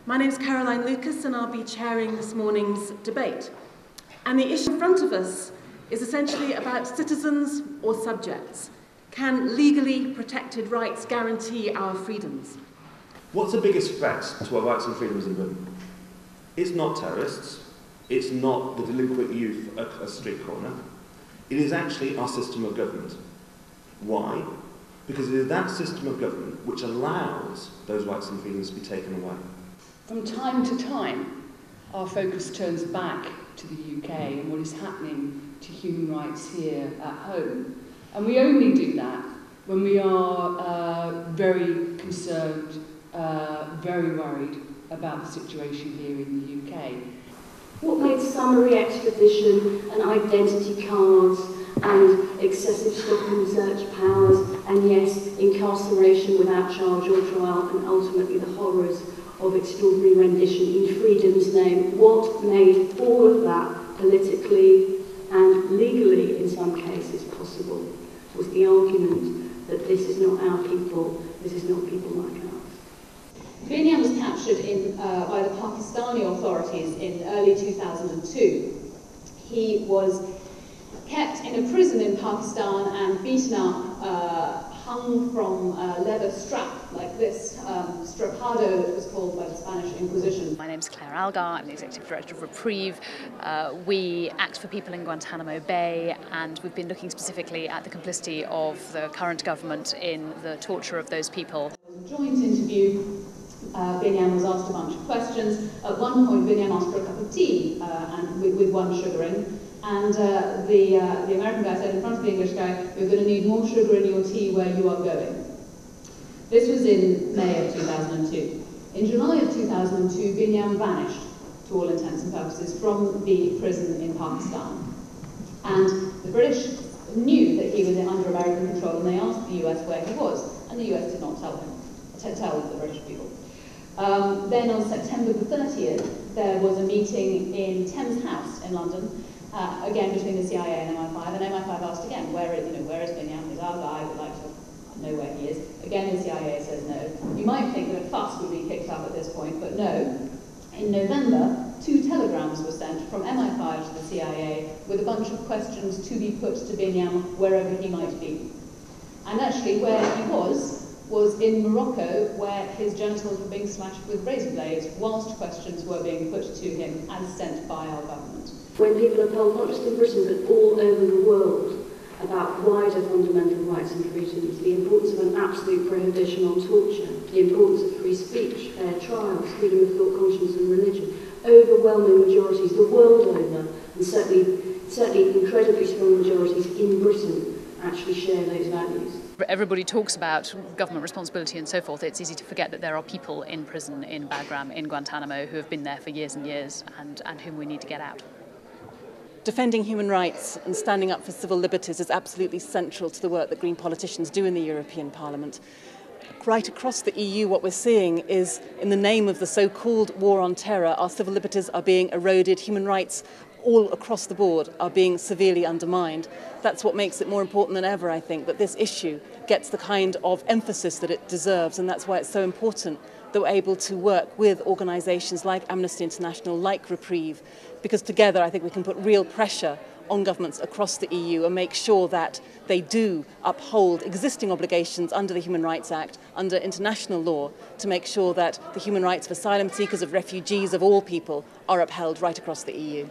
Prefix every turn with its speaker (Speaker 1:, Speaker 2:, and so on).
Speaker 1: My name is Caroline Lucas and I'll be chairing this morning's debate. And the issue in front of us is essentially about citizens or subjects. Can legally protected rights guarantee our freedoms?
Speaker 2: What's the biggest threat to our rights and freedoms in Britain? It's not terrorists, it's not the delinquent youth at a street corner, it is actually our system of government. Why? Because it is that system of government which allows those rights and freedoms to be taken away.
Speaker 3: From time to time, our focus turns back to the UK and what is happening to human rights here at home. And we only do that when we are very concerned, very worried about the situation here in the UK.
Speaker 4: What made summary extradition and identity cards and excessive stop and search powers and yes, incarceration without charge or trial and ultimately the horrors of extraordinary rendition in freedom's name, what made all of that politically and legally in some cases possible was the argument that this is not our people, this is not people like ours.
Speaker 5: Binyam was captured by the Pakistani authorities in early 2002. He was kept in a prison in Pakistan and beaten up, hung from a leather strap like this, strapado it was called by the Spanish Inquisition.
Speaker 6: My name's Claire Algar, I'm the Executive Director of Reprieve. We act for people in Guantanamo Bay, and we've been looking specifically at the complicity of the current government in the torture of those people.
Speaker 5: It was a joint interview. Binyam was asked a bunch of questions. At one point, Binyam asked for a cup of tea and with one sugar in. And the American guy said in front of the English guy, "You're going to need more sugar in your tea where you are going." This was in May of 2002. In July of 2002, Binyam vanished, to all intents and purposes, from the prison in Pakistan. And the British knew that he was under American control, and they asked the US where he was, and the US did not tell the British people. Then on September the 30th, there was a meeting in Thames House in London, again between the CIA and MI5, and MI5 asked again, where is Binyam? He's our guy, we'd like to know where he is. Again, the CIA says no. You might think that a fuss would be kicked up at this point, but no. In November, 2 telegrams were sent from MI5 to the CIA with a bunch of questions to be put to Binyam wherever he might be. And actually, where he was in Morocco, where his genitals were being slashed with razor blades whilst questions were being put to him as sent by our government.
Speaker 4: When people are told, not just in Britain, but all over the world, about wider fundamental rights and freedoms, the importance of an absolute prohibition on torture, the importance of free speech, fair trials, freedom of thought, conscience and religion, overwhelming majorities the world over, and certainly incredibly strong majorities in Britain actually share those values.
Speaker 6: Everybody talks about government responsibility and so forth. It's easy to forget that there are people in prison in Bagram, in Guantanamo, who have been there for years and years and whom we need to get out.
Speaker 7: Defending human rights and standing up for civil liberties is absolutely central to the work that Green politicians do in the European Parliament. Right across the EU, what we're seeing is, in the name of the so-called war on terror, our civil liberties are being eroded, human rights all across the board are being severely undermined. That's what makes it more important than ever, I think, that this issue gets the kind of emphasis that it deserves, and that's why it's so important that we're able to work with organisations like Amnesty International, like Reprieve, because together I think we can put real pressure on governments across the EU and make sure that they do uphold existing obligations under the Human Rights Act, under international law, to make sure that the human rights of asylum seekers, of refugees, of all people are upheld right across the EU.